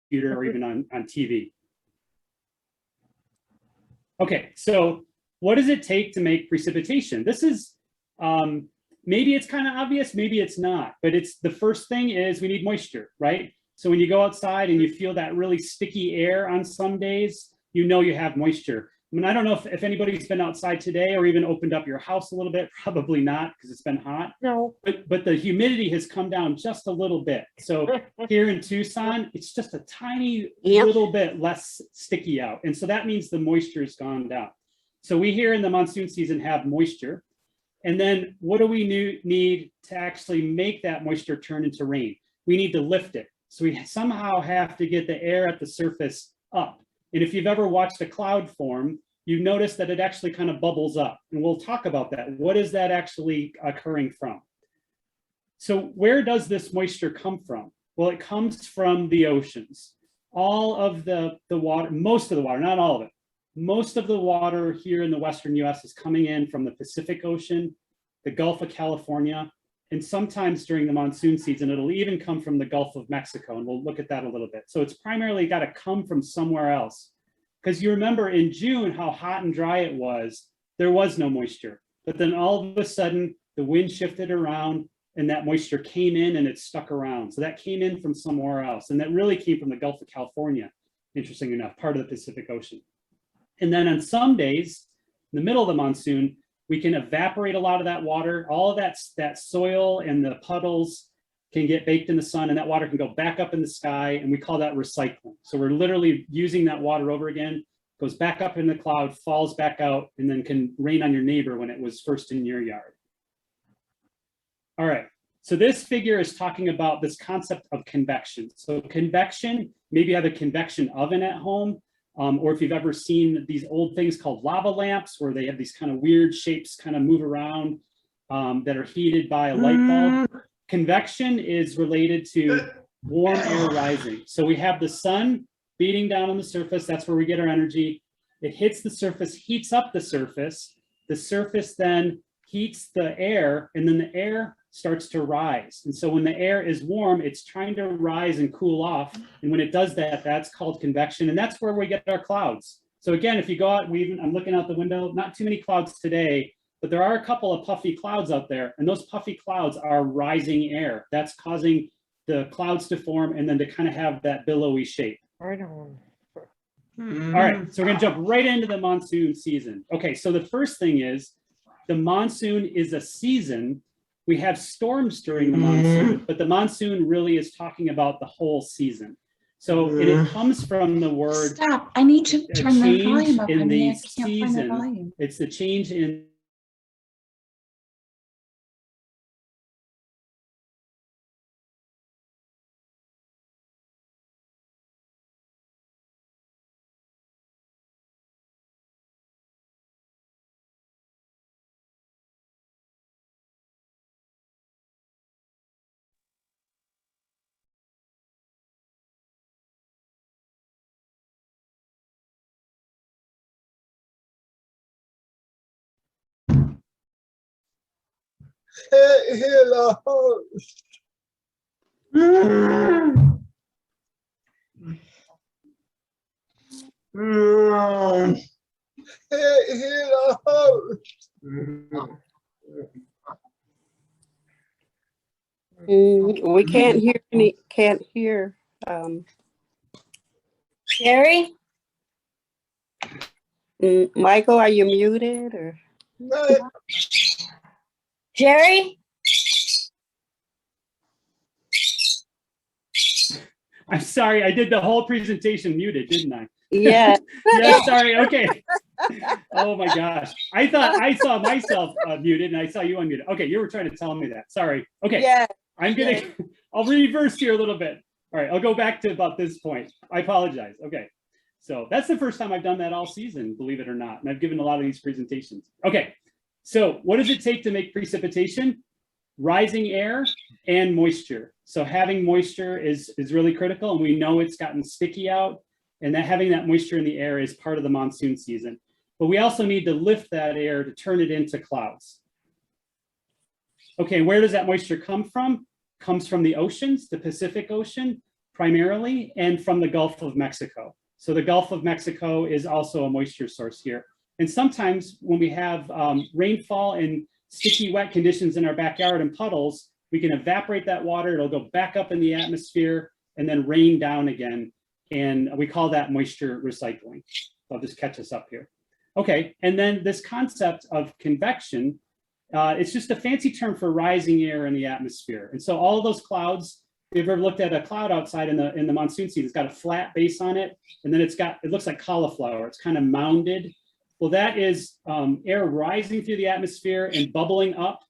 computer or even on TV. Okay, so what does it take to make precipitation? This is, maybe it's kind of obvious, maybe it's not, but it's the first thing is we need moisture, right? So when you go outside and you feel that really sticky air on some days, you know you have moisture. I mean, I don't know if anybody's been outside today or even opened up your house a little bit, probably not because it's been hot. No. But the humidity has come down just a little bit. So here in Tucson, it's just a tiny little bit less sticky out. And so that means the moisture has gone down. So we here in the monsoon season have moisture. And then what do we need to actually make that moisture turn into rain? We need to lift it. So we somehow have to get the air at the surface up. And if you've ever watched a cloud form, you notice that it actually kind of bubbles up. And we'll talk about that. What is that actually occurring from? So where does this moisture come from? Well, it comes from the oceans. All of the water, most of the water, not all of it, most of the water here in the Western US is coming in from the Pacific Ocean, the Gulf of California, and sometimes during the monsoon season, it'll even come from the Gulf of Mexico, and we'll look at that a little bit. So it's primarily got to come from somewhere else. Because you remember in June how hot and dry it was, there was no moisture. But then all of a sudden, the wind shifted around and that moisture came in and it stuck around. So that came in from somewhere else. And that really came from the Gulf of California, interesting enough, part of the Pacific Ocean. And then on some days, in the middle of the monsoon, we can evaporate a lot of that water. All of that soil and the puddles can get baked in the sun, and that water can go back up in the sky, and we call that recycling. So we're literally using that water over again, goes back up in the cloud, falls back out, and then can rain on your neighbor when it was first in your yard. All right, so this figure is talking about this concept of convection. So convection, maybe you have a convection oven at home, or if you've ever seen these old things called lava lamps, where they have these kind of weird shapes kind of move around that are heated by a light bulb. Convection is related to warm air rising. So we have the sun beating down on the surface. That's where we get our energy. It hits the surface, heats up the surface. The surface then heats the air, and then the air starts to rise. And so when the air is warm, it's trying to rise and cool off. And when it does that, that's called convection. And that's where we get our clouds. So again, if you go out, I'm looking out the window, not too many clouds today, but there are a couple of puffy clouds out there. And those puffy clouds are rising air. That's causing the clouds to form and then to kind of have that billowy shape. Right on. All right, so we're gonna jump right into the monsoon season. Okay, so the first thing is the monsoon is a season. We have storms during the monsoon, but the monsoon really is talking about the whole season. So it comes from the word. Stop! I need to turn the volume up. In the I can't find the volume. It's the change in. We can't hear Jerry? Michael, are you muted or? Jerry? I'm sorry, I did the whole presentation muted, didn't I? Yeah. Yeah, sorry, okay. Oh my gosh. I thought I saw myself muted and I saw you unmuted. Okay, you were trying to tell me that. Sorry. Okay. Yeah. I'll reverse here a little bit. All right, I'll go back to about this point. I apologize. Okay. So that's the first time I've done that all season, believe it or not. And I've given a lot of these presentations. Okay. So what does it take to make precipitation? Rising air and moisture. So having moisture is really critical, and we know it's gotten sticky out, and that having that moisture in the air is part of the monsoon season. But we also need to lift that air to turn it into clouds. Okay, where does that moisture come from? Comes from the oceans, the Pacific Ocean, primarily, and from the Gulf of Mexico. So the Gulf of Mexico is also a moisture source here. And sometimes when we have rainfall and sticky wet conditions in our backyard and puddles, we can evaporate that water, it'll go back up in the atmosphere and then rain down again. And we call that moisture recycling. I'll just catch us up here. Okay, and then this concept of convection, it's just a fancy term for rising air in the atmosphere. And so all of those clouds, if you've ever looked at a cloud outside in the monsoon season, it's got a flat base on it, and then it looks like cauliflower, it's kind of mounded. Well, that is air rising through the atmosphere and bubbling up,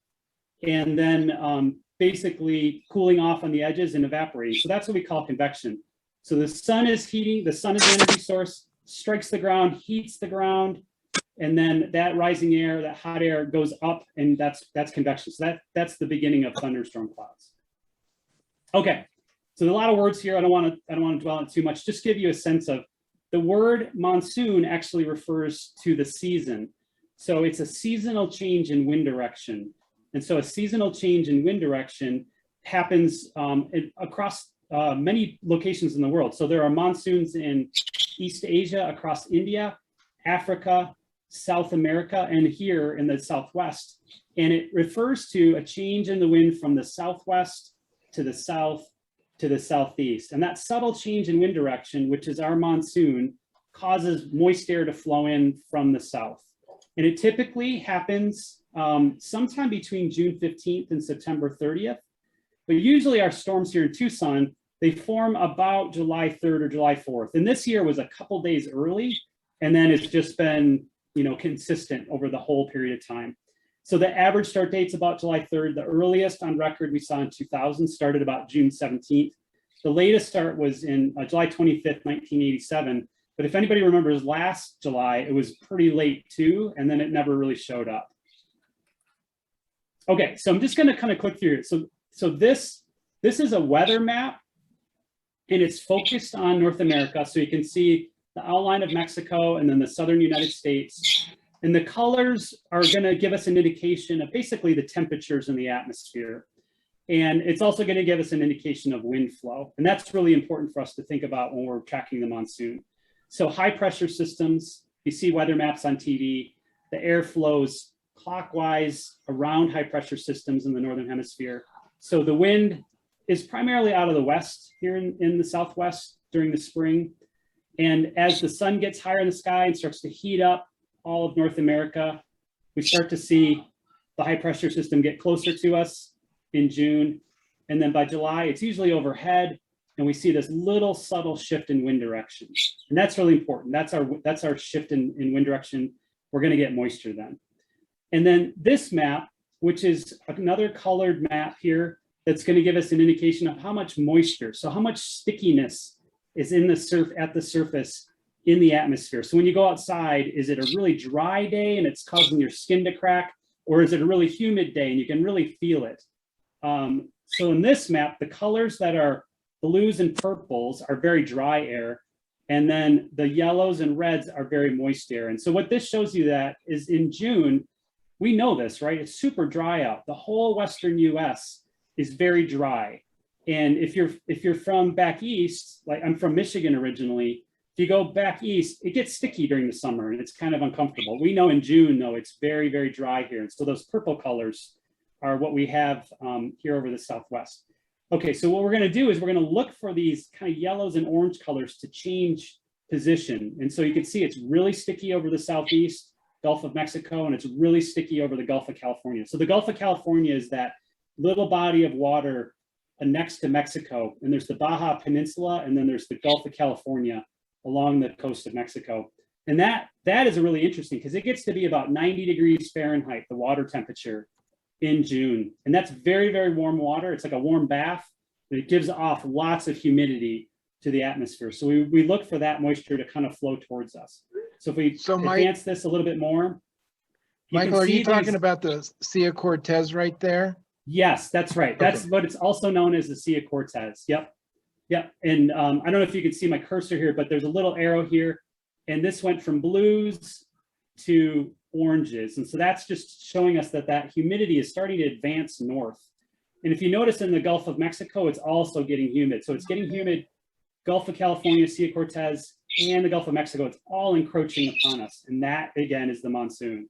and then basically cooling off on the edges and evaporating. So that's what we call convection. So the sun is heating, the sun is the energy source, strikes the ground, heats the ground, and then that rising air, that hot air goes up, and that's convection. So that's the beginning of thunderstorm clouds. Okay, so there's a lot of words here. I don't want to dwell on it too much. Just give you a sense of the word monsoon actually refers to the season. So it's a seasonal change in wind direction. And so a seasonal change in wind direction happens across many locations in the world. So there are monsoons in East Asia, across India, Africa, South America, and here in the Southwest. And it refers to a change in the wind from the Southwest to the South to the Southeast. And that subtle change in wind direction, which is our monsoon, causes moist air to flow in from the south. And it typically happens sometime between June 15th and September 30th. But usually our storms here in Tucson, they form about July 3rd or July 4th. And this year was a couple days early, and then it's just been, consistent over the whole period of time. So the average start date's about July 3rd. The earliest on record we saw in 2000 started about June 17th. The latest start was in July 25th, 1987. But if anybody remembers last July, it was pretty late too, and then it never really showed up. Okay, so I'm just going to kind of click through it. So this is a weather map, and it's focused on North America. So you can see the outline of Mexico and then the southern United States. And the colors are going to give us an indication of basically the temperatures in the atmosphere. And it's also going to give us an indication of wind flow. And that's really important for us to think about when we're tracking the monsoon. So high pressure systems, you see weather maps on TV, the air flows clockwise around high pressure systems in the Northern Hemisphere. So the wind is primarily out of the west here in the Southwest during the spring. And as the sun gets higher in the sky and starts to heat up all of North America, we start to see the high pressure system get closer to us in June. And then by July, it's usually overhead, and we see this little subtle shift in wind direction. And that's really important. That's our shift in wind direction. We're going to get moisture then. And then this map, which is another colored map here, that's going to give us an indication of how much moisture, so how much stickiness is in at the surface in the atmosphere. So when you go outside, is it a really dry day and it's causing your skin to crack, or is it a really humid day and you can really feel it? So in this map, the colors that are blues and purples are very dry air, and then the yellows and reds are very moist air. And so what this shows you that is in June, we know this, right? It's super dry out. The whole Western US is very dry. And if you're from back east, like I'm from Michigan originally, if you go back east, it gets sticky during the summer and it's kind of uncomfortable. We know in June, though, it's very, very dry here. And so those purple colors are what we have here over the Southwest. Okay, so what we're going to do is we're going to look for these kind of yellows and orange colors to change position. And so you can see it's really sticky over the Southeast, Gulf of Mexico, and it's really sticky over the Gulf of California. So the Gulf of California is that little body of water next to Mexico, and there's the Baja Peninsula, and then there's the Gulf of California along the coast of Mexico. And that is really interesting because it gets to be about 90 degrees Fahrenheit, the water temperature in June. And that's very, very warm water. It's like a warm bath, but it gives off lots of humidity to the atmosphere. So we look for that moisture to kind of flow towards us. So if we advance this a little bit more. Michael, are you talking about the Sea of Cortez right there? Yes, that's right. That's what it's also known as the Sea of Cortez. Yep. Yep. And I don't know if you can see my cursor here, but there's a little arrow here. And this went from blues to oranges. And so that's just showing us that humidity is starting to advance north. And if you notice in the Gulf of Mexico, it's also getting humid. So it's getting humid Gulf of California, Sea of Cortez, and the Gulf of Mexico, it's all encroaching upon us. And that, again, is the monsoon.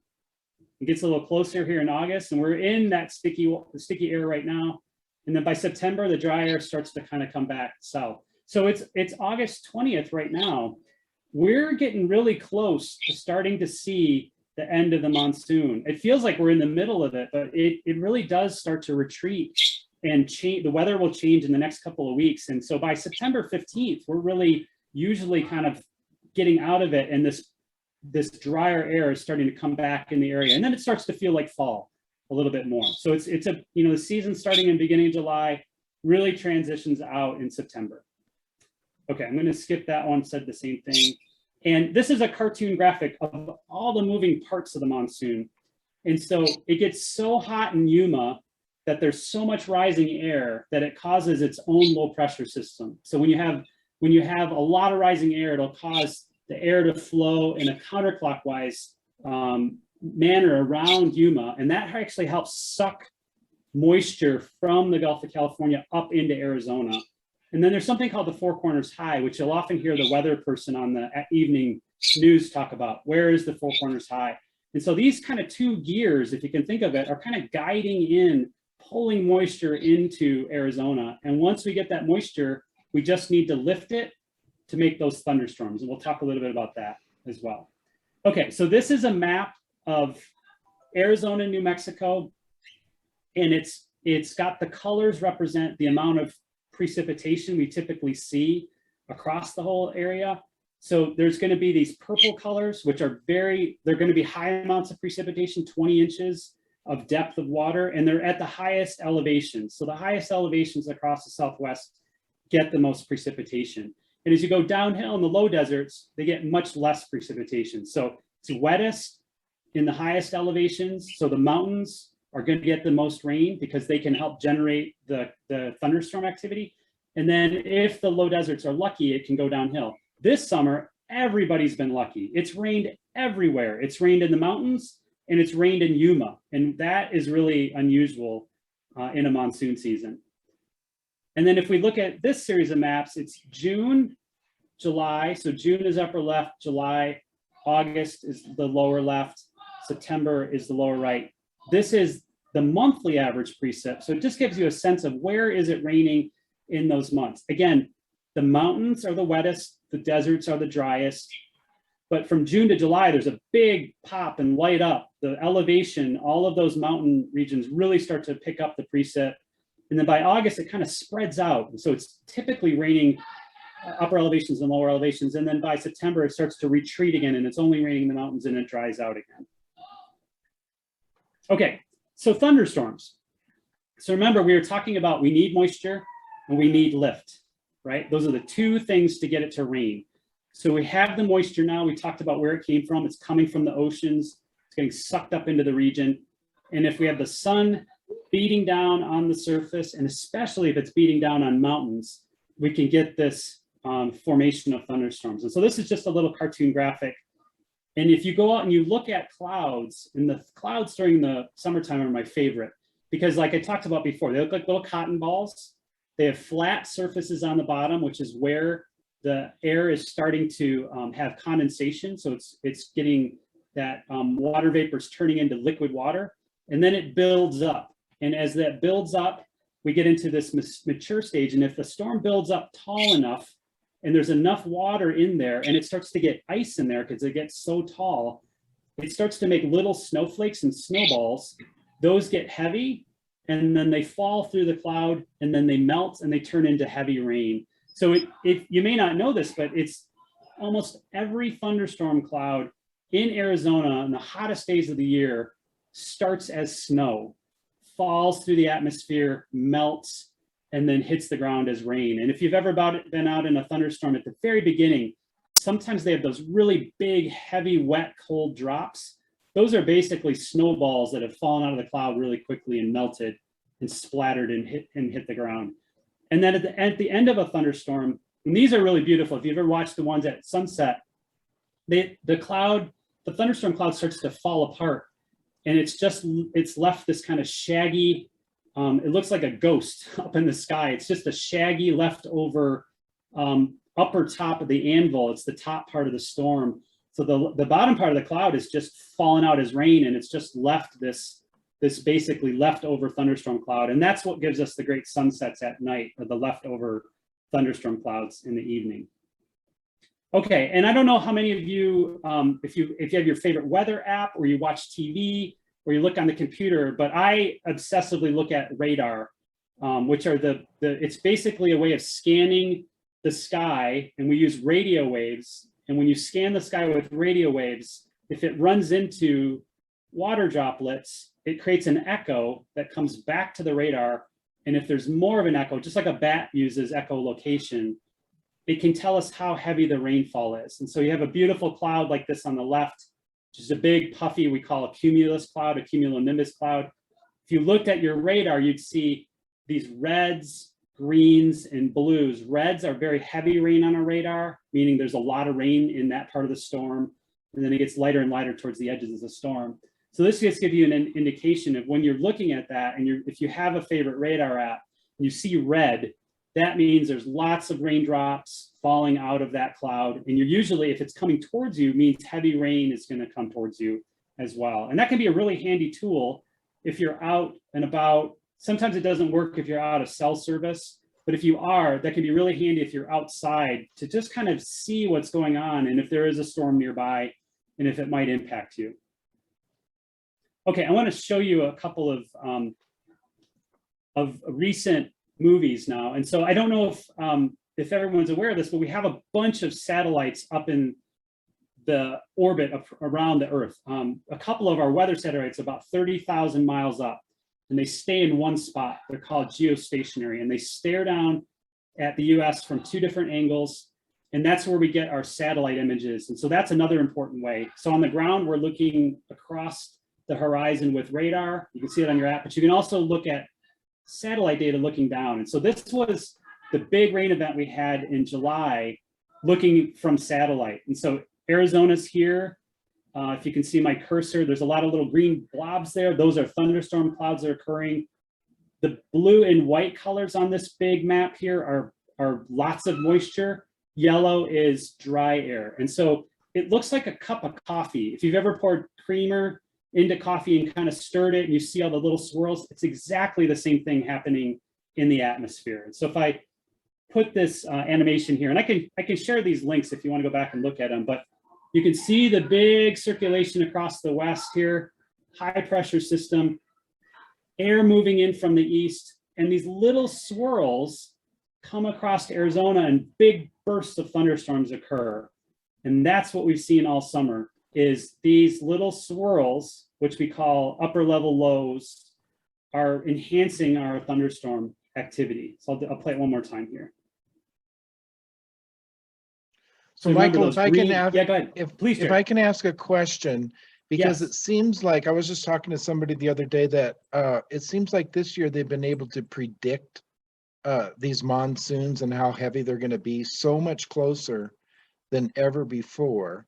It gets a little closer here in August, and we're in that sticky air right now. And then by September, the dry air starts to kind of come back south. So it's August 20th right now. We're getting really close to starting to see the end of the monsoon. It feels like we're in the middle of it, but it really does start to retreat and change. The weather will change in the next couple of weeks. And so by September 15th, we're really usually kind of getting out of it. And this drier air is starting to come back in the area. And then it starts to feel like fall a little bit more. So it's a, the season starting in beginning of July really transitions out in September. Okay, I'm going to skip that one, said the same thing. And this is a cartoon graphic of all the moving parts of the monsoon. And so it gets so hot in Yuma that there's so much rising air that it causes its own low pressure system. So when you have a lot of rising air, it'll cause the air to flow in a counterclockwise manner around Yuma. And that actually helps suck moisture from the Gulf of California up into Arizona. And then there's something called the Four Corners High, which you'll often hear the weather person on the evening news talk about. Where is the Four Corners High? And so these kind of two gears, if you can think of it, are kind of guiding in, pulling moisture into Arizona. And once we get that moisture, we just need to lift it to make those thunderstorms. And we'll talk a little bit about that as well. Okay, so this is a map of Arizona, New Mexico. And it's got the colors represent the amount of precipitation we typically see across the whole area. So there's going to be these purple colors, which are they're going to be high amounts of precipitation, 20 inches of depth of water, and they're at the highest elevations. So the highest elevations across the Southwest get the most precipitation. And as you go downhill in the low deserts, they get much less precipitation. So it's wettest in the highest elevations. So the mountains are going to get the most rain because they can help generate the thunderstorm activity. And then if the low deserts are lucky, it can go downhill. This summer, everybody's been lucky. It's rained everywhere. It's rained in the mountains and it's rained in Yuma. And that is really unusual in a monsoon season. And then if we look at this series of maps, it's June, July. So June is upper left, July, August is the lower left, September is the lower right. This is the monthly average precip. So it just gives you a sense of where is it raining in those months. Again, the mountains are the wettest, the deserts are the driest. But from June to July, there's a big pop and light up. The elevation, all of those mountain regions really start to pick up the precip. And then by August, it kind of spreads out. So it's typically raining upper elevations and lower elevations. And then by September, it starts to retreat again, and it's only raining in the mountains and it dries out again. Okay, so thunderstorms. So remember, we were talking about we need moisture and we need lift, right? Those are the two things to get it to rain. So we have the moisture now. We talked about where it came from. It's coming from the oceans. It's getting sucked up into the region. And if we have the sun beating down on the surface, and especially if it's beating down on mountains, we can get this formation of thunderstorms. And so this is just a little cartoon graphic. And if you go out and you look at clouds, and the clouds during the summertime are my favorite, because like I talked about before, they look like little cotton balls. They have flat surfaces on the bottom, which is where the air is starting to have condensation. So it's getting that water vapors turning into liquid water, and then it builds up. And as that builds up, we get into this mature stage. And if the storm builds up tall enough, and there's enough water in there, and it starts to get ice in there because it gets so tall, it starts to make little snowflakes and snowballs. Those get heavy, and then they fall through the cloud, and then they melt, and they turn into heavy rain. So you may not know this, but it's almost every thunderstorm cloud in Arizona in the hottest days of the year starts as snow, falls through the atmosphere, melts, and then hits the ground as rain. And if you've ever been out in a thunderstorm at the very beginning, sometimes they have those really big, heavy, wet, cold drops. Those are basically snowballs that have fallen out of the cloud really quickly and melted and splattered and hit the ground. And then at the end of a thunderstorm, and these are really beautiful. If you've ever watched the ones at sunset, the thunderstorm cloud starts to fall apart, and it's left this kind of shaggy, it looks like a ghost up in the sky. It's just a shaggy leftover upper top of the anvil. It's the top part of the storm. So the bottom part of the cloud is just fallen out as rain, and it's just left this basically leftover thunderstorm cloud. And that's what gives us the great sunsets at night, or the leftover thunderstorm clouds in the evening. Okay, and I don't know how many of you, if you have your favorite weather app, or you watch TV, or you look on the computer, but I obsessively look at radar, which are it's basically a way of scanning the sky, and we use radio waves. And when you scan the sky with radio waves, if it runs into water droplets, it creates an echo that comes back to the radar. And if there's more of an echo, just like a bat uses echolocation, it can tell us how heavy the rainfall is. And so you have a beautiful cloud like this on the left, which is a big puffy, we call a cumulus cloud, a cumulonimbus cloud. If you looked at your radar, you'd see these reds, greens, and blues. Reds are very heavy rain on our radar, meaning there's a lot of rain in that part of the storm. And then it gets lighter and lighter towards the edges of the storm. So this just gives you an indication of when you're looking at that, and if you have a favorite radar app and you see red, that means there's lots of raindrops falling out of that cloud. And you're usually, if it's coming towards you, means heavy rain is going to come towards you as well. And that can be a really handy tool if you're out and about. Sometimes it doesn't work if you're out of cell service, but if you are, that can be really handy if you're outside to just kind of see what's going on, and if there is a storm nearby, and if it might impact you. Okay, I want to show you a couple of recent movies now. And so I don't know if everyone's aware of this, but we have a bunch of satellites up in the orbit around the Earth. A couple of our weather satellites about 30,000 miles up, and they stay in one spot. They're called geostationary, and they stare down at the US from two different angles. And that's where we get our satellite images. And so that's another important way. So on the ground, we're looking across the horizon with radar. You can see it on your app, but you can also look at satellite data looking down. And so this was the big rain event we had in July, looking from satellite. And so Arizona's here. If you can see my cursor, there's a lot of little green blobs there. Those are thunderstorm clouds that are occurring. The blue and white colors on this big map here are lots of moisture. Yellow is dry air. And so it looks like a cup of coffee. If you've ever poured creamer into coffee and kind of stirred it and you see all the little swirls, it's exactly the same thing happening in the atmosphere. And so if I put this animation here, and I can share these links if you want to go back and look at them, but you can see the big circulation across the west here, high pressure system, air moving in from the east, and these little swirls come across to Arizona and big bursts of thunderstorms occur. And that's what we've seen all summer, is these little swirls, which we call upper level lows, are enhancing our thunderstorm activity. So I'll play it one more time here. So Michael, if I can ask, yeah, go ahead. If I can ask a question, because Yes. it seems like, I was just talking to somebody the other day that it seems like this year they've been able to predict these monsoons and how heavy they're going to be so much closer than ever before.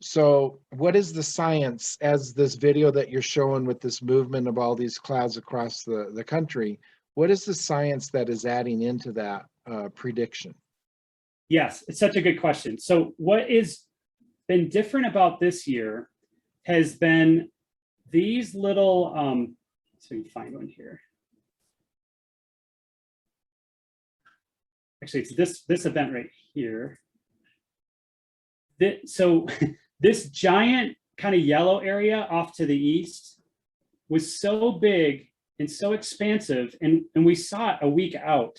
So what is the science, as this video that you're showing with this movement of all these clouds across the country, what is the science that is adding into that prediction? Yes, it's such a good question. So what has been different about this year has been these little, so you can find one here. Actually, it's this event right here. So this giant kind of yellow area off to the east was so big and so expansive, and we saw it a week out.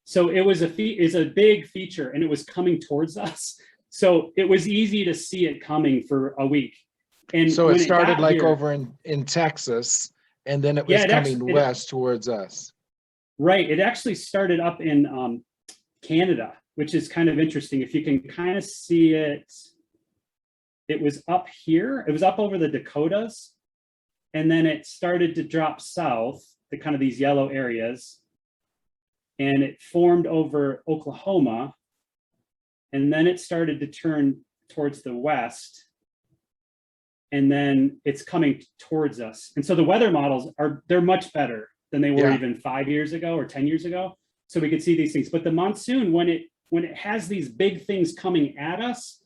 So it was a big feature, and it was coming towards us. So it was easy to see it coming for a week. And so it started like here, over in Texas, and then it was coming west towards us. Right. It actually started up in Canada, which is kind of interesting. If you can kind of see it, it was up here. It was up over the Dakotas, and then it started to drop south to kind of these yellow areas. And it formed over Oklahoma, and then it started to turn towards the west, and then it's coming towards us. And so the weather models they're much better than they were even 5 years ago or 10 years ago. So we could see these things. But the monsoon, when it when it has these big things coming at us,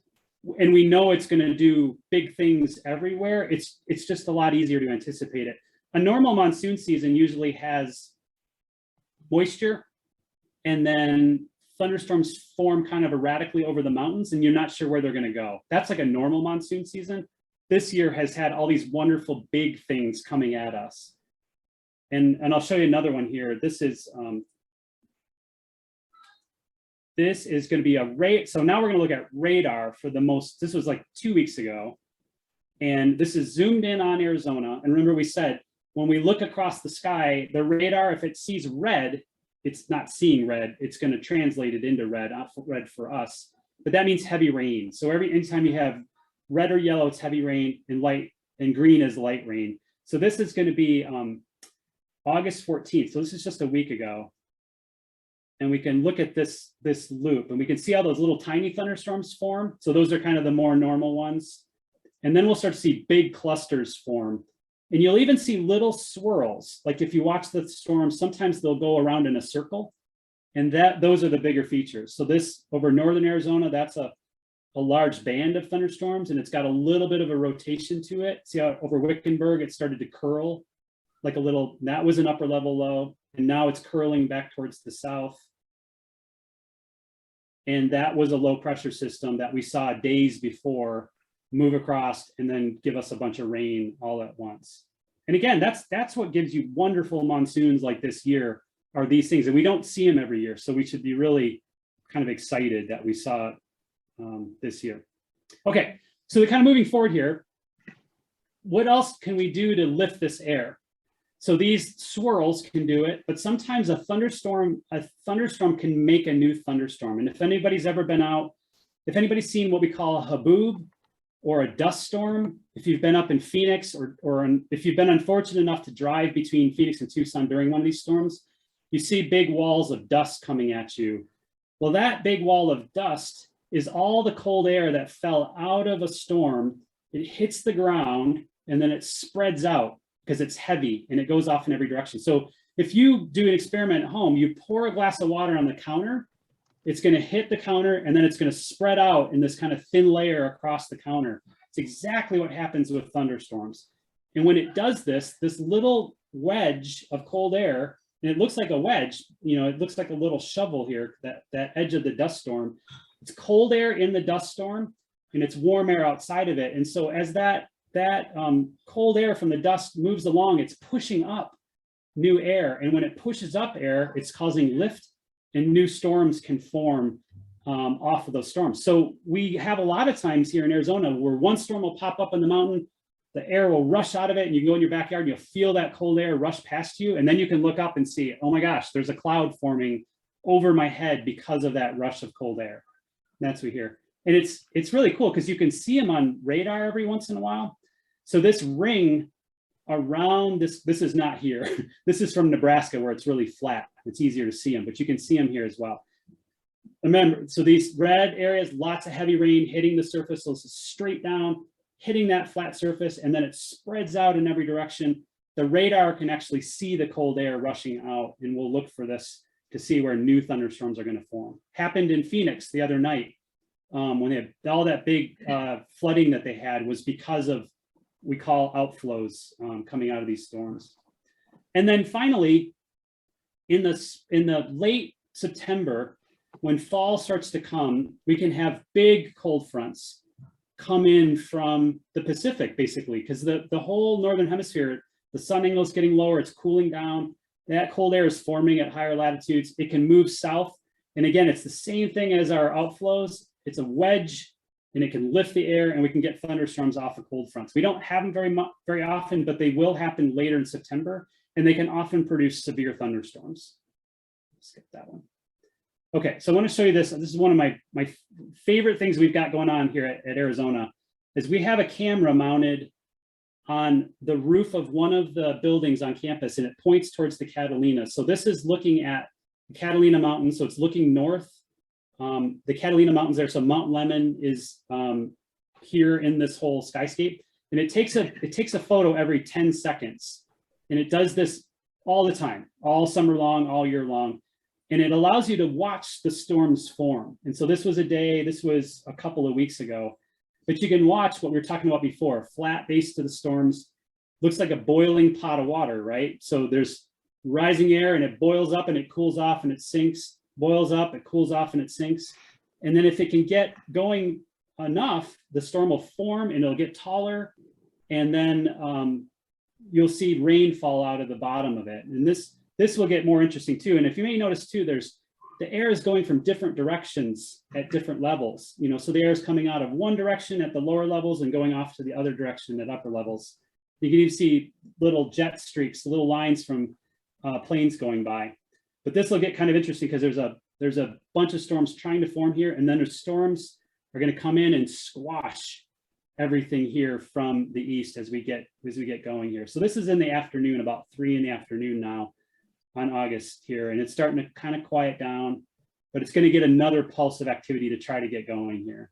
and we know it's going to do big things everywhere, it's just a lot easier to anticipate it. A normal monsoon season usually has moisture, and then thunderstorms form kind of erratically over the mountains, and you're not sure where they're going to go. That's like a normal monsoon season. This year has had all these wonderful big things coming at us. And I'll show you another one here. This is going to be a radar. So now we're going to look at radar for the most, this was like 2 weeks ago. And this is zoomed in on Arizona. And remember we said, when we look across the sky, the radar, if it sees red, it's not seeing red, it's going to translate it into red, not red for us. But that means heavy rain. So anytime you have red or yellow, it's heavy rain, and light and green is light rain. So this is going to be August 14th. So this is just a week ago. And we can look at this loop, and we can see how those little tiny thunderstorms form. So those are kind of the more normal ones. And then we'll start to see big clusters form. And you'll even see little swirls. Like if you watch the storms, sometimes they'll go around in a circle. And those are the bigger features. So this over northern Arizona, that's a large band of thunderstorms, and it's got a little bit of a rotation to it. See how over Wickenburg, it started to curl like a little, that was an upper level low, and now it's curling back towards the south. And that was a low pressure system that we saw days before move across and then give us a bunch of rain all at once. And again, that's what gives you wonderful monsoons like this year, are these things, and we don't see them every year. So we should be really kind of excited that we saw it this year. Okay, so we're kind of moving forward here. What else can we do to lift this air? So these swirls can do it, but sometimes a thunderstorm can make a new thunderstorm. And if anybody's ever been out, if anybody's seen what we call a haboob or a dust storm, if you've been up in Phoenix, or if you've been unfortunate enough to drive between Phoenix and Tucson during one of these storms, you see big walls of dust coming at you. Well, that big wall of dust is all the cold air that fell out of a storm. It hits the ground and then it spreads out because it's heavy and it goes off in every direction. So if you do an experiment at home, you pour a glass of water on the counter, it's going to hit the counter and then it's going to spread out in this kind of thin layer across the counter. It's exactly what happens with thunderstorms. And when it does this little wedge of cold air, and it looks like a wedge, you know, it looks like a little shovel here, that edge of the dust storm. It's cold air in the dust storm and it's warm air outside of it. And so as that cold air from the dust moves along, it's pushing up new air. And when it pushes up air, it's causing lift, and new storms can form off of those storms. So we have a lot of times here in Arizona where one storm will pop up in the mountain, the air will rush out of it, and you can go in your backyard and you'll feel that cold air rush past you. And then you can look up and see, oh my gosh, there's a cloud forming over my head because of that rush of cold air. And that's what we hear. And it's really cool because you can see them on radar every once in a while. So this ring around this is not here. This is from Nebraska where it's really flat. It's easier to see them, but you can see them here as well. Remember, so these red areas, lots of heavy rain hitting the surface. So this is straight down, hitting that flat surface, and then it spreads out in every direction. The radar can actually see the cold air rushing out, and we'll look for this to see where new thunderstorms are going to form. Happened in Phoenix the other night when they had all that big flooding that they had was because of, we call outflows coming out of these storms. And then finally, in the late September, when fall starts to come, we can have big cold fronts come in from the Pacific, basically, because the whole northern hemisphere, the sun angle is getting lower, it's cooling down. That cold air is forming at higher latitudes. It can move south. And again, it's the same thing as our outflows. It's a wedge, and it can lift the air, and we can get thunderstorms off of cold fronts. We don't have them very often, but they will happen later in September, and they can often produce severe thunderstorms. Skip that one. Okay, so I want to show you this. This is one of my favorite things we've got going on here at Arizona, is we have a camera mounted on the roof of one of the buildings on campus, and it points towards the Catalina. So this is looking at the Catalina Mountains, so it's looking north. The Catalina Mountains there, so Mount Lemmon is here in this whole skyscape, and it takes a photo every 10 seconds, and it does this all the time, all summer long, all year long. and it allows you to watch the storms form. And so this was a couple of weeks ago, but you can watch what we were talking about before, flat base to the storms, looks like a boiling pot of water, right? So there's rising air and it boils up and it cools off and it sinks, boils up, it cools off and it sinks. And then if it can get going enough, the storm will form and it'll get taller. And then you'll see rain fall out of the bottom of it. And this will get more interesting too. And if you may notice too, the air is going from different directions at different levels. So the air is coming out of one direction at the lower levels and going off to the other direction at upper levels. You can even see little jet streaks, little lines from planes going by. But this will get kind of interesting because there's a bunch of storms trying to form here, and then the storms are going to come in and squash everything here from the east as we get going here. So this is in the afternoon, about 3 in the afternoon now on August here, and it's starting to kind of quiet down, but it's going to get another pulse of activity to try to get going here.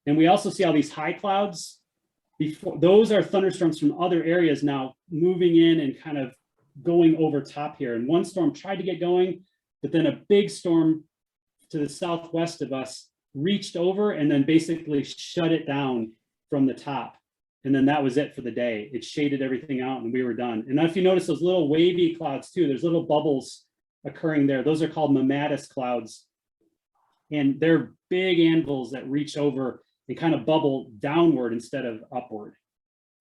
And we also see all these high clouds. Those are thunderstorms from other areas now moving in and kind of going over top here. And one storm tried to get going, but then a big storm to the southwest of us reached over and then basically shut it down from the top. And then that was it for the day. It shaded everything out and we were done. And if you notice those little wavy clouds too, there's little bubbles occurring there. Those are called Mematis Clouds. And they're big anvils that reach over and kind of bubble downward instead of upward.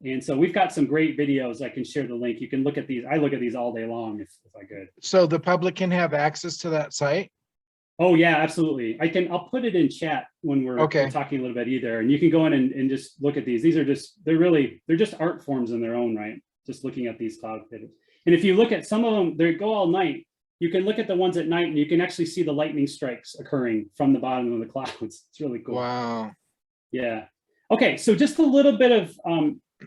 And so we've got some great videos. I can share the link. You can look at these. I look at these all day long if I could. So the public can have access to that site? Oh yeah, absolutely. I'll put it in chat when we're talking a little bit either. And you can go in and just look at these. These are they're just art forms in their own right. Just looking at these cloud videos. And if you look at some of them, they go all night. You can look at the ones at night and you can actually see the lightning strikes occurring from the bottom of the clouds. It's really cool. Wow. Yeah. Okay, so just a little bit of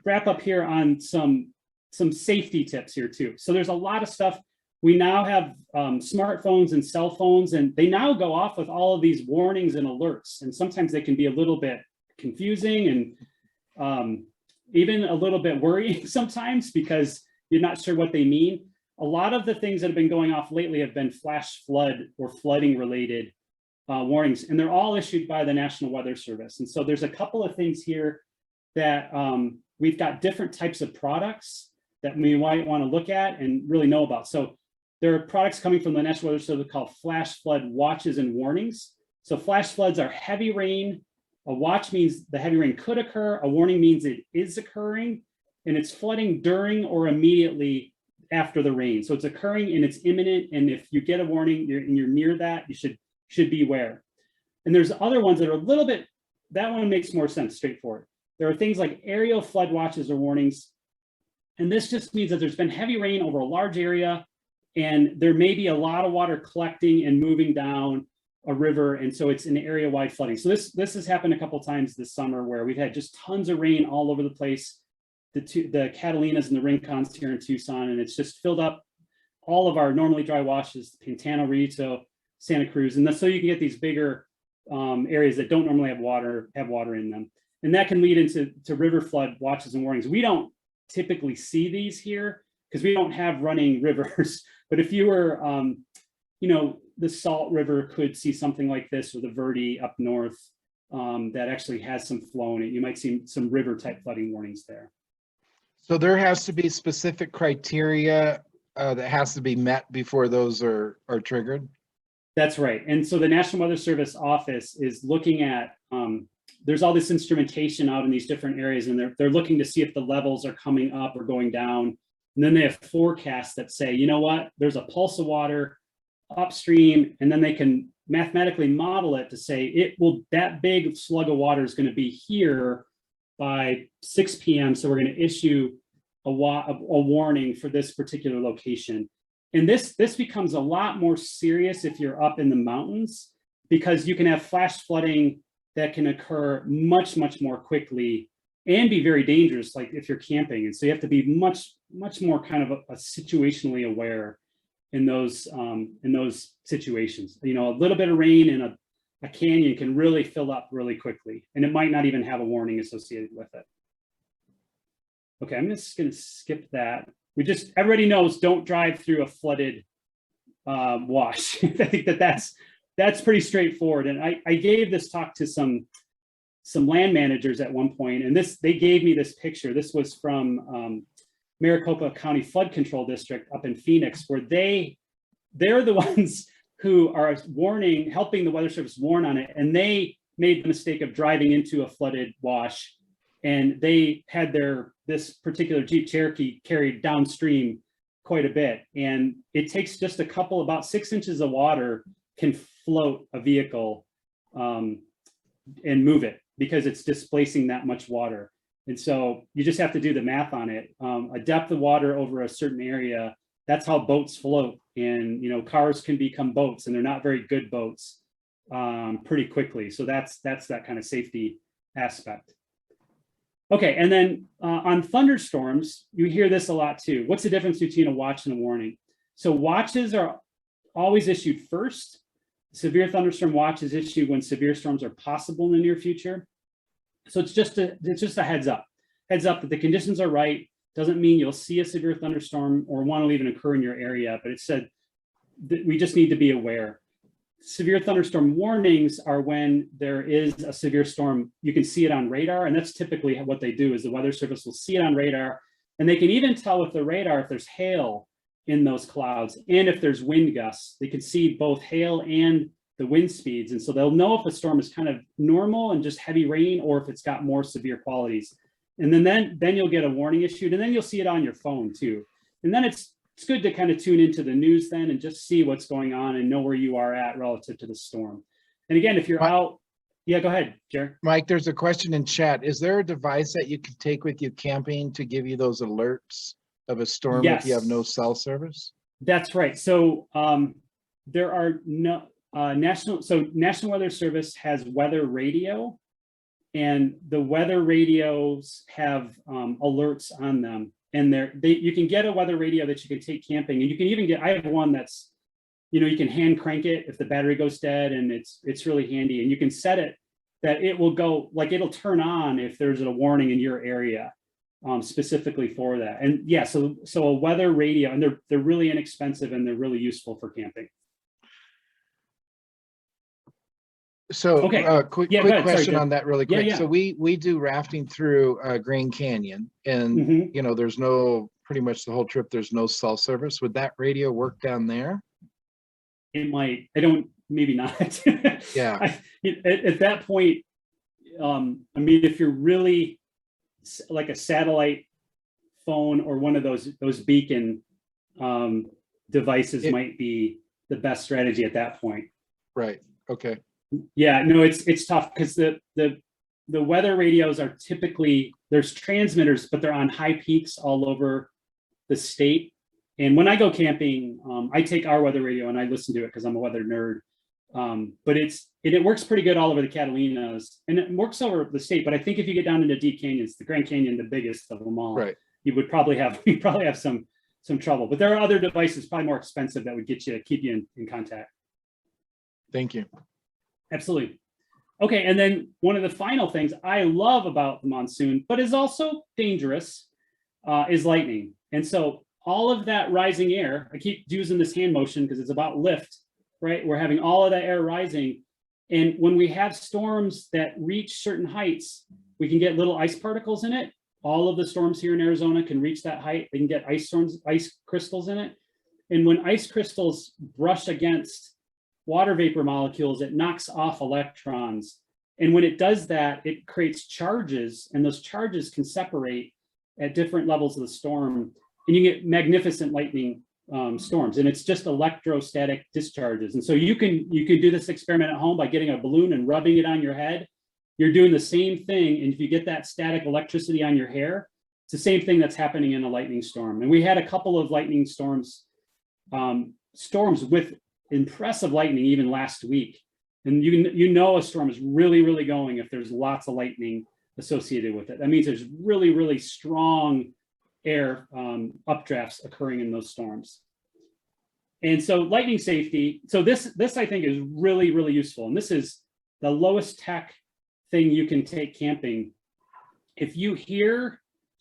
wrap up here on some safety tips here too. So there's a lot of stuff. We now have smartphones and cell phones, and they now go off with all of these warnings and alerts. And sometimes they can be a little bit confusing and even a little bit worrying sometimes because you're not sure what they mean. A lot of the things that have been going off lately have been flash flood or flooding related warnings, and they're all issued by the National Weather Service. And so there's a couple of things here that we've got different types of products that we might want to look at and really know about. So there are products coming from the National Weather Service called flash flood watches and warnings. So flash floods are heavy rain. A watch means the heavy rain could occur. A warning means it is occurring, and it's flooding during or immediately after the rain. So it's occurring and it's imminent. And if you get a warning and you're near that, you should be aware. And there's other ones that are a little bit, that one makes more sense, straightforward. There are things like aerial flood watches or warnings. And this just means that there's been heavy rain over a large area and there may be a lot of water collecting and moving down a river. And so it's an area-wide flooding. So this has happened a couple of times this summer where we've had just tons of rain all over the place, the Catalinas and the Rincons here in Tucson, and it's just filled up all of our normally dry washes, Pantano, Rito, Santa Cruz. And so you can get these bigger areas that don't normally have water in them. And that can lead into river flood watches and warnings. We don't typically see these here because we don't have running rivers. But if you were, the Salt River could see something like this, or the Verde up north that actually has some flow in it. You might see some river type flooding warnings there. So there has to be specific criteria that has to be met before those are triggered? That's right. And so the National Weather Service office is looking at, there's all this instrumentation out in these different areas, and they're looking to see if the levels are coming up or going down. And then they have forecasts that say, you know what, there's a pulse of water upstream, and then they can mathematically model it to say that big slug of water is going to be here by 6 p.m. So we're going to issue a warning for this particular location. And this becomes a lot more serious if you're up in the mountains, because you can have flash flooding that can occur much, much more quickly and be very dangerous, like if you're camping. And so you have to be much, much more kind of a situationally aware in those situations. A little bit of rain in a canyon can really fill up really quickly, and it might not even have a warning associated with it. Okay, I'm just going to skip that. Everybody knows, don't drive through a flooded wash. I think that's pretty straightforward. And I gave this talk to some land managers at one point, and they gave me this picture. This was from Maricopa County Flood Control District up in Phoenix, where they're the ones who are helping the Weather Service warn on it. And they made the mistake of driving into a flooded wash, and they had this particular Jeep Cherokee carried downstream quite a bit. And it takes just about 6 inches of water can float a vehicle and move it, because it's displacing that much water. And so you just have to do the math on it. A depth of water over a certain area, that's how boats float. And, cars can become boats, and they're not very good boats pretty quickly. So that's that kind of safety aspect. Okay, and then on thunderstorms, you hear this a lot too. What's the difference between a watch and a warning? So watches are always issued first. Severe thunderstorm watch is issued when severe storms are possible in the near future. So it's just a heads up that the conditions are right. Doesn't mean you'll see a severe thunderstorm or one will even occur in your area, but it said that we just need to be aware. Severe thunderstorm warnings are when there is a severe storm. You can see it on radar, and that's typically what they do. Is the Weather Service will see it on radar, and they can even tell with the radar if there's hail in those clouds, and if there's wind gusts. They can see both hail and the wind speeds, and so they'll know if a storm is kind of normal and just heavy rain, or if it's got more severe qualities. And then you'll get a warning issued, and then you'll see it on your phone too. And then it's good to kind of tune into the news then and just see what's going on and know where you are at relative to the storm. And again, if you're out, yeah, go ahead, Jerry. Mike, there's a question in chat. Is there a device that you can take with you camping to give you those alerts of a storm if you have no cell service? That's right. So there are no National Weather Service has weather radio, and the weather radios have alerts on them. And you can get a weather radio that you can take camping, and you can even get, I have one that's, you can hand crank it if the battery goes dead, and it's really handy. And you can set it that it will go, like it'll turn on if there's a warning in your area specifically for that. And yeah, so a weather radio, and they're really inexpensive, and they're really useful for camping. So okay. Quick Sorry, question on that really quick. Yeah. So we do rafting through Grand Canyon, and there's pretty much the whole trip, there's no cell service. Would that radio work down there? It might. Maybe not. Yeah. At that point, if you're really like a satellite phone or one of those beacon devices might be the best strategy at that point. Right. Okay. Yeah, no, it's tough because the weather radios are typically, there's transmitters, but they're on high peaks all over the state. And when I go camping, I take our weather radio and I listen to it because I'm a weather nerd. But it works pretty good all over the Catalinas, and it works over the state. But I think if you get down into deep canyons, the Grand Canyon, the biggest of them all, right, you probably have some trouble. But there are other devices, probably more expensive, that would keep you in contact. Thank you. Absolutely. Okay, and then one of the final things I love about the monsoon, but is also dangerous, is lightning. And so all of that rising air, I keep using this hand motion because it's about lift, right? We're having all of that air rising. And when we have storms that reach certain heights, we can get little ice particles in it. All of the storms here in Arizona can reach that height. They can get ice crystals in it. And when ice crystals brush against water vapor molecules, it knocks off electrons. And when it does that, it creates charges, and those charges can separate at different levels of the storm. And you get magnificent lightning storms, and it's just electrostatic discharges. And so you can do this experiment at home by getting a balloon and rubbing it on your head. You're doing the same thing. And if you get that static electricity on your hair, it's the same thing that's happening in a lightning storm. And we had a couple of lightning storms with impressive lightning even last week. And a storm is really, really going if there's lots of lightning associated with it. That means there's really, really strong air updrafts occurring in those storms. And so lightning safety, so this I think is really, really useful. And this is the lowest tech thing you can take camping. If you hear,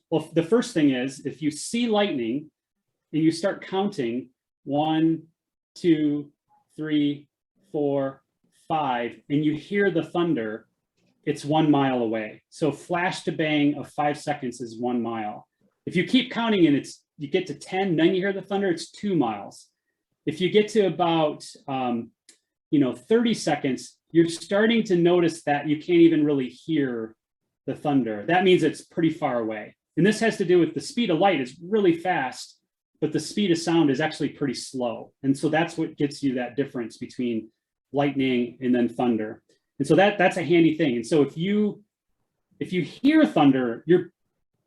well, the first thing is, if you see lightning and you start counting 1, 2, 3, 4, 5, and you hear the thunder, it's 1 mile away. So flash to bang of 5 seconds is 1 mile. If you keep counting and you get to 10, then you hear the thunder, it's 2 miles. If you get to about 30 seconds, you're starting to notice that you can't even really hear the thunder. That means it's pretty far away. And this has to do with the speed of light is really fast, but the speed of sound is actually pretty slow. And so that's what gets you that difference between lightning and then thunder. And so that's a handy thing. And so if you hear thunder, you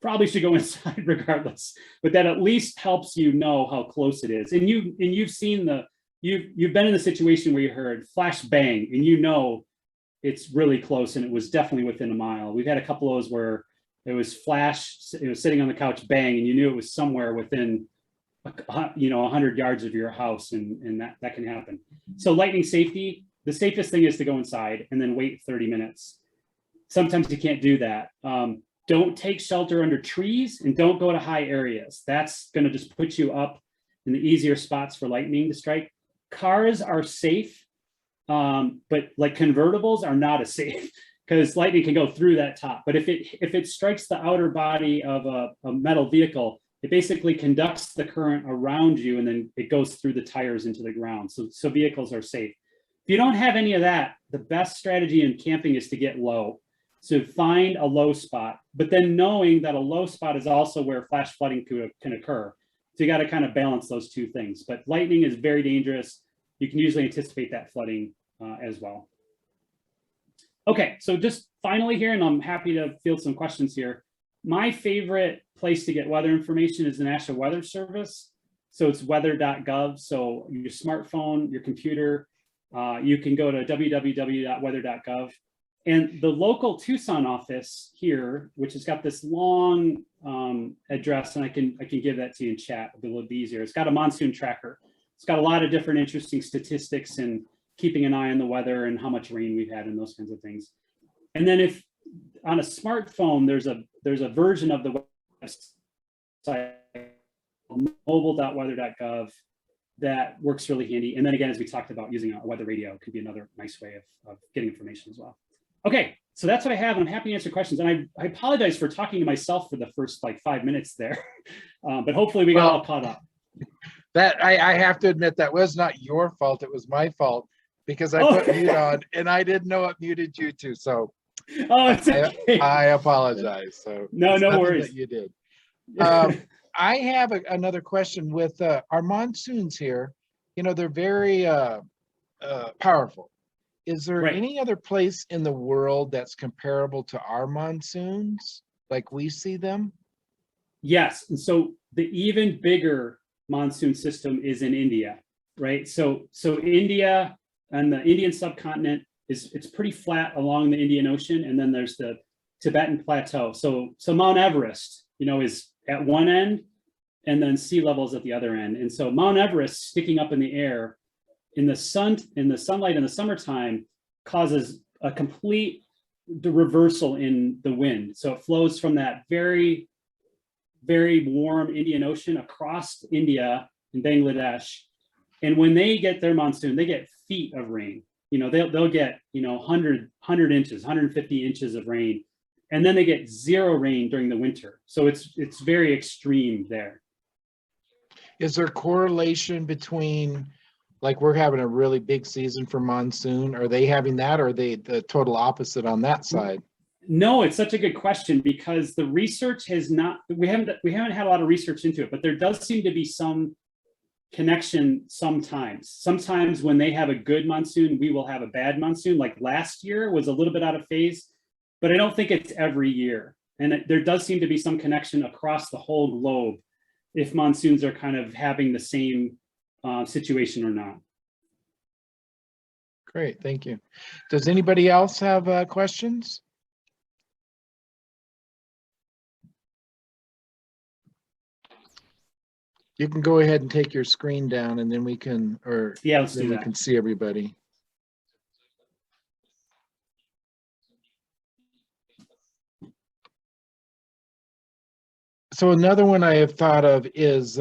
probably should go inside regardless, but that at least helps you know how close it is. And you've seen you've been in the situation where you heard flash bang and you know it's really close, and it was definitely within a mile. We've had a couple of those where it was flash, it was sitting on the couch, bang, and you knew it was somewhere within 100 yards of your house, and that can happen. So lightning safety, the safest thing is to go inside and then wait 30 minutes. Sometimes you can't do that. Don't take shelter under trees and don't go to high areas. That's going to just put you up in the easier spots for lightning to strike. Cars are safe, but like convertibles are not as safe because lightning can go through that top. But if it strikes the outer body of a metal vehicle, it basically conducts the current around you and then it goes through the tires into the ground. So vehicles are safe. If you don't have any of that, the best strategy in camping is to get low. So find a low spot, but then knowing that a low spot is also where flash flooding can occur. So you got to kind of balance those two things. But lightning is very dangerous. You can usually anticipate that flooding as well. Okay, so just finally here, and I'm happy to field some questions here. My favorite place to get weather information is the National Weather Service. So it's weather.gov. So your smartphone, your computer, you can go to www.weather.gov. And the local Tucson office here, which has got this long address, and I can give that to you in chat, it'll be a little bit easier. It's got a monsoon tracker. It's got a lot of different interesting statistics and keeping an eye on the weather and how much rain we've had and those kinds of things. And then if on a smartphone, there's a version of the website, mobile.weather.gov, that works really handy. And then again, as we talked about, using a weather radio could be another nice way of getting information as well. Okay, so that's what I have, and I'm happy to answer questions. And I apologize for talking to myself for the first like 5 minutes there, but hopefully we got all caught up. That I have to admit that was not your fault. It was my fault because I put mute on and I didn't know it muted you too. So it's okay. I apologize. So no worries. That you did. I have another question with our monsoons here. You know, they're very powerful. Is there any other place in the world that's comparable to our monsoons, like we see them? Yes, and so the even bigger monsoon system is in India, right? So India and the Indian subcontinent it's pretty flat along the Indian Ocean, and then there's the Tibetan Plateau. So Mount Everest, is at one end, and then sea levels at the other end. And so Mount Everest sticking up in the air in the sunlight in the summertime causes a complete reversal in the wind. So it flows from that very, very warm Indian Ocean across India and Bangladesh. And when they get their monsoon, they get feet of rain. They'll get 100 inches, 150 inches of rain, and then they get zero rain during the winter. So it's very extreme there. Is there correlation between, like, we're having a really big season for monsoon? Are they having that, or are they the total opposite on that side? No, it's such a good question, because the research has not, we haven't had a lot of research into it, but there does seem to be some connection sometimes. Sometimes when they have a good monsoon, we will have a bad monsoon. Like last year was a little bit out of phase, but I don't think it's every year. And there does seem to be some connection across the whole globe if monsoons are kind of having the same situation or not. Great, thank you. Does anybody else have questions? You can go ahead and take your screen down, and then we can, let's do that. We can see everybody. So another one I have thought of is,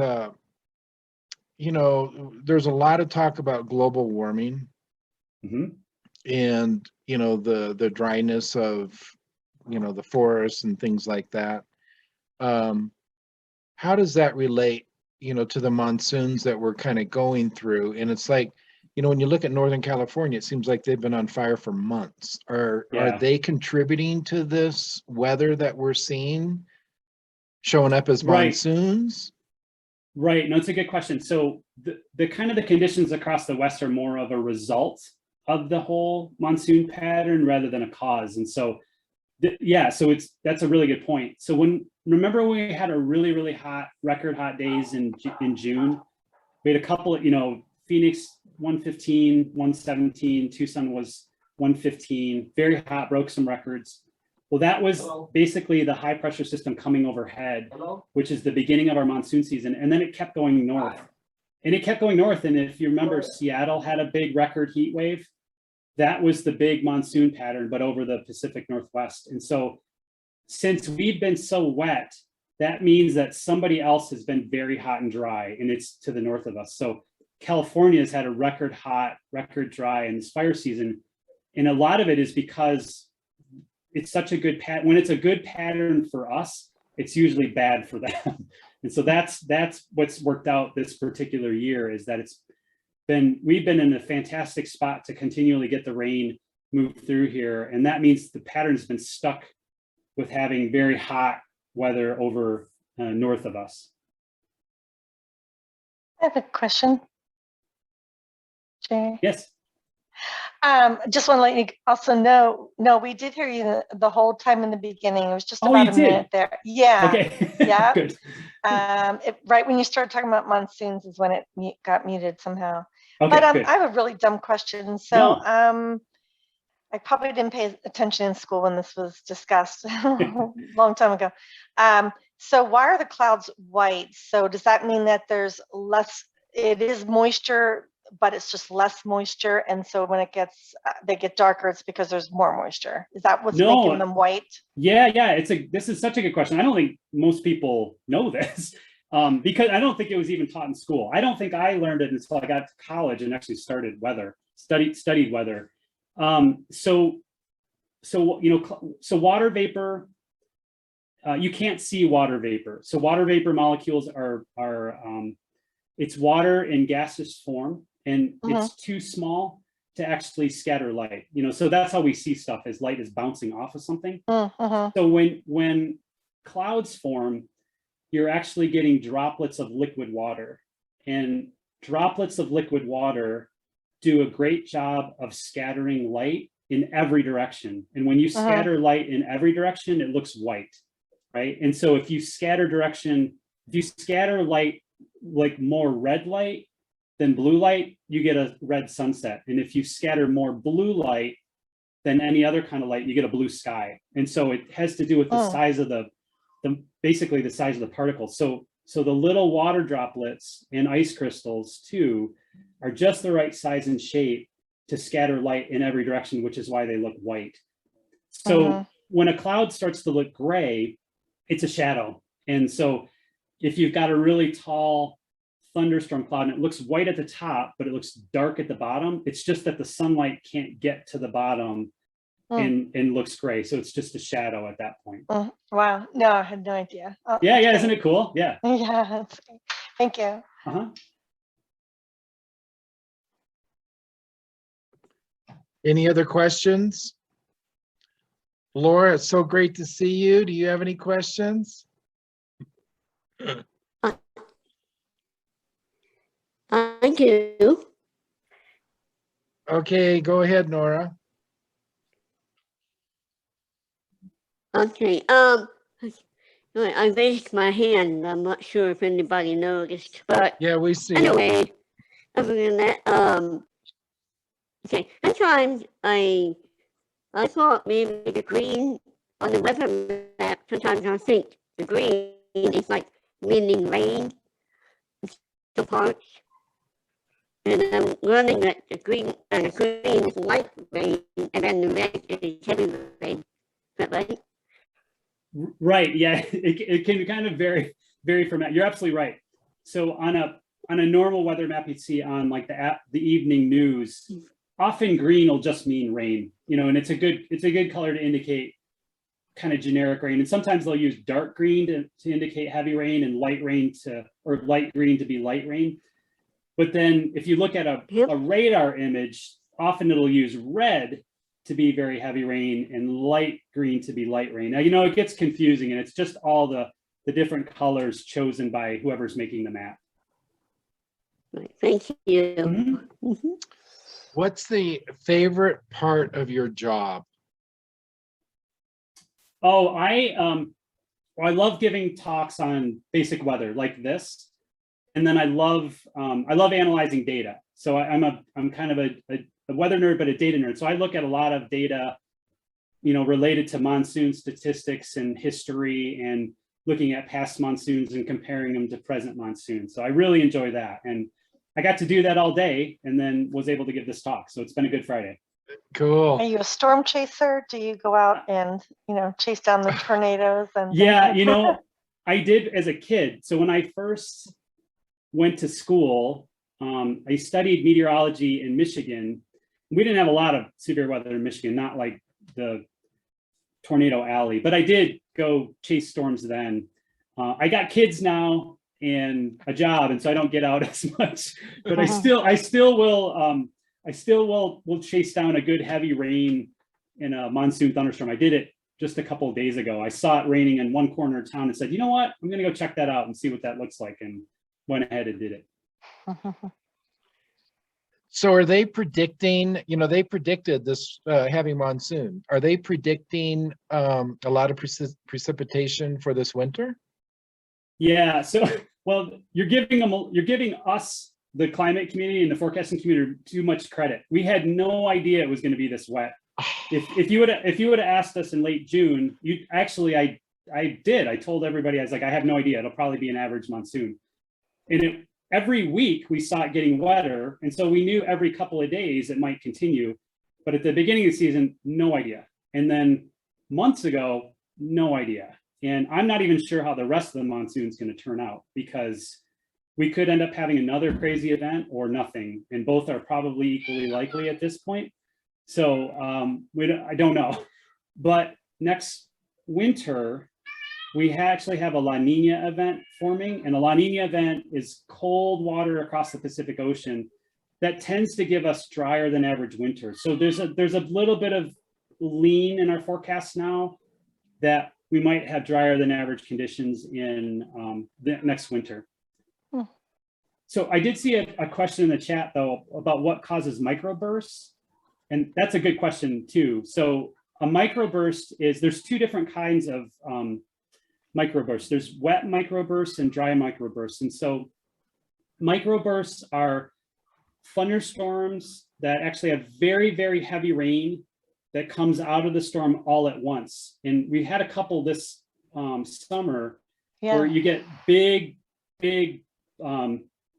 there's a lot of talk about global warming Mhm. and, the dryness of, the forests and things like that. How does that relate, to the monsoons that we're kind of going through? And it's like, when you look at Northern California, it seems like they've been on fire for months. Are Yeah. they contributing to this weather that we're seeing showing up as Right. monsoons? Right. No, it's a good question. So the kind of the conditions across the West are more of a result of the whole monsoon pattern rather than a cause. And so, yeah, so that's a really good point. So remember when we had a really, really hot, record hot days in June? We had a couple of, Phoenix 115, 117, Tucson was 115, very hot, broke some records. Well, that was basically the high pressure system coming overhead, which is the beginning of our monsoon season. And then it kept going north. And it kept going north. And if you remember, Seattle had a big record heat wave. That was the big monsoon pattern, but over the Pacific Northwest. And so since we've been so wet, that means that somebody else has been very hot and dry, and it's to the north of us. So California has had a record hot, record dry in this fire season. And a lot of it is because it's such a good pattern. When it's a good pattern for us, it's usually bad for them. And so that's what's worked out this particular year, is that we've been in a fantastic spot to continually get the rain move through here. And that means the pattern's been stuck with having very hot weather over north of us. I have a question, Jay. Yes. Just want to let you also know, no, we did hear you the whole time in the beginning. It was just about a minute there. Yeah. Okay. Yeah. Good. Right when you started talking about monsoons is when it got muted somehow. Okay, but good. I have a really dumb question. So I probably didn't pay attention in school when this was discussed a long time ago. So why are the clouds white? So does that mean that there's less, it is moisture, but it's just less moisture, and so when they get darker, it's because there's more moisture? Is that what's making them white? Yeah, this is such a good question. I don't think most people know this, because I don't think it was even taught in school. I don't think I learned it until I got to college and actually studied weather. So water vapor, you can't see water vapor. So water vapor molecules are it's water in gaseous form, and it's too small to actually scatter light. So that's how we see stuff, as light is bouncing off of something. So when clouds form, you're actually getting droplets of liquid water, and droplets of liquid water do a great job of scattering light in every direction. And when you scatter light in every direction, it looks white, right? And so if you scatter light like more red light than blue light, you get a red sunset. And if you scatter more blue light than any other kind of light, you get a blue sky. And so it has to do with the size of basically the size of the particles. So the little water droplets and ice crystals too are just the right size and shape to scatter light in every direction, which is why they look white. So when a cloud starts to look gray, it's a shadow. And so if you've got a really tall thunderstorm cloud and it looks white at the top, but it looks dark at the bottom, it's just that the sunlight can't get to the bottom and looks gray. So it's just a shadow at that point. Wow. No, I had no idea. Yeah. Isn't it cool? Yeah. Yeah. That's great. Thank you. Any other questions? Laura, it's so great to see you. Do you have any questions? I do. Okay, go ahead, Nora. Okay. I raised my hand. I'm not sure if anybody noticed, but yeah, we see. Anyway, other than that, okay. Sometimes I thought maybe the green on the weather map. Sometimes I think the green is like meaning rain, the parts. And I'm learning that the green is light rain, and then the red is heavy rain. Is that right? Right. Yeah. It can kind of vary from that. You're absolutely right. So on on a normal weather map you'd see on like the evening news, often green will just mean rain, you know, and it's a good color to indicate kind of generic rain. And sometimes they'll use dark green to indicate heavy rain and light green to be light rain. But then if you look at a radar image, often it'll use red to be very heavy rain and light green to be light rain. Now, you know, it gets confusing, and it's just all the different colors chosen by whoever's making the map. Right, thank you. Mm-hmm. What's the favorite part of your job? Oh, I love giving talks on basic weather like this, and then I love analyzing data. So I'm kind of a weather nerd, but a data nerd. So I look at a lot of data, you know, related to monsoon statistics and history, and looking at past monsoons and comparing them to present monsoons. So I really enjoy that, and I got to do that all day, and then was able to give this talk. So it's been a good Friday. Cool. Are you a storm chaser? Do you go out and, you know, chase down the tornadoes? And yeah, you know, I did as a kid. So when I first went to school, I studied meteorology in Michigan. We didn't have a lot of severe weather in Michigan, not like the Tornado Alley, but I did go chase storms then. I got kids now and a job, and so I don't get out as much, but I still will chase down a good heavy rain in a monsoon thunderstorm. I did it just a couple of days ago. I saw it raining in one corner of town and said, you know what, I'm gonna go check that out and see what that looks like, and went ahead and did it. So are they predicting, you know, they predicted this heavy monsoon. Are they predicting a lot of precipitation for this winter? Yeah, so, well, you're giving us, the climate community and the forecasting community, too much credit. We had no idea it was going to be this wet. If you would have asked us in late June, I told everybody, I was like, I have no idea. It'll probably be an average monsoon. And every week we saw it getting wetter. And so we knew every couple of days it might continue. But at the beginning of the season, no idea. And then months ago, no idea. And I'm not even sure how the rest of the monsoon is going to turn out, because we could end up having another crazy event or nothing. And both are probably equally likely at this point. So I don't know. But next winter, we actually have a La Nina event forming, and a La Nina event is cold water across the Pacific Ocean that tends to give us drier than average winter. So there's a little bit of lean in our forecast now that we might have drier than average conditions in the next winter. So I did see a question in the chat though about what causes microbursts, and that's a good question too. So a microburst there's two different kinds of microbursts. There's wet microbursts and dry microbursts. And so microbursts are thunderstorms that actually have very, very heavy rain that comes out of the storm all at once. And we had a couple this summer where you get big,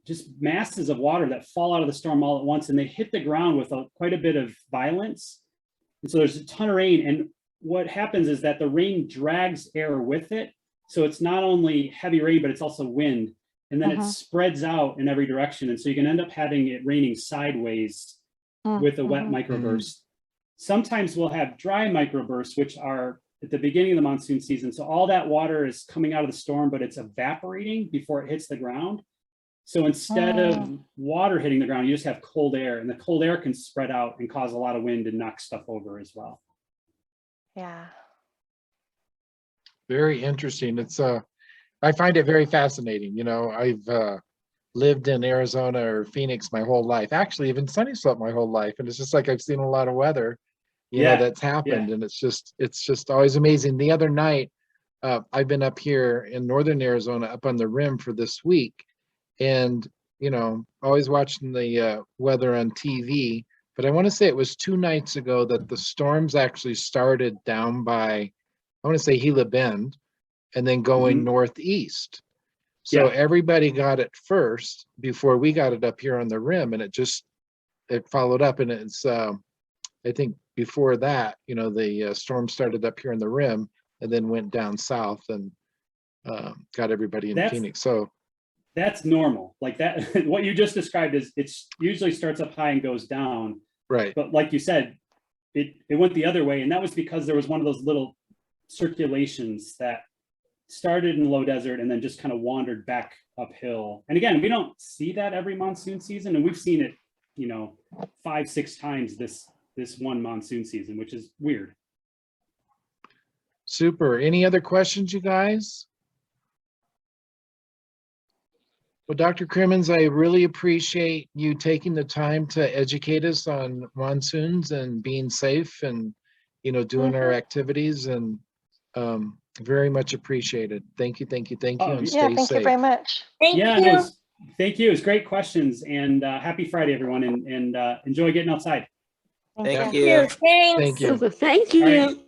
just masses of water that fall out of the storm all at once, and they hit the ground with quite a bit of violence. And so there's a ton of rain. And what happens is that the rain drags air with it. So it's not only heavy rain, but it's also wind. And then it spreads out in every direction. And so you can end up having it raining sideways with a wet microburst. Sometimes we'll have dry microbursts, which are at the beginning of the monsoon season. So all that water is coming out of the storm, but it's evaporating before it hits the ground. So instead of water hitting the ground, you just have cold air, and the cold air can spread out and cause a lot of wind and knock stuff over as well. Yeah. Very interesting. It's I find it very fascinating. You know, I've lived in Arizona or Phoenix my whole life, actually even Sunny Slope my whole life. And it's just like, I've seen a lot of weather, you know, that's happened. And it's just always amazing. The other night, I've been up here in Northern Arizona, up on the rim for this week. And, you know, always watching the weather on TV, but I want to say it was 2 nights ago that the storms actually started down by, I want to say Gila Bend, and then going northeast. So everybody got it first before we got it up here on the rim, and it followed up. And it's, I think before that, you know, the storm started up here on the rim and then went down south and got everybody in Phoenix. So that's normal. Like that, what you just described is it's usually starts up high and goes down. Right. But like you said, it went the other way. And that was because there was one of those little circulations that started in low desert and then just kind of wandered back uphill. And again, we don't see that every monsoon season. And we've seen it, 5-6 times this one monsoon season, which is weird. Super. Any other questions, you guys? Well, Dr. Crimmins, I really appreciate you taking the time to educate us on monsoons and being safe and, doing our activities, and very much appreciated. Thank you, thank you, thank you, and Yeah, stay thank you safe. very much. Thank Yeah, you. no, thank you. It's great questions, and happy Friday, everyone, and enjoy getting outside. Thank Thank you. you. Thanks. Thank you. Super, thank you. All right.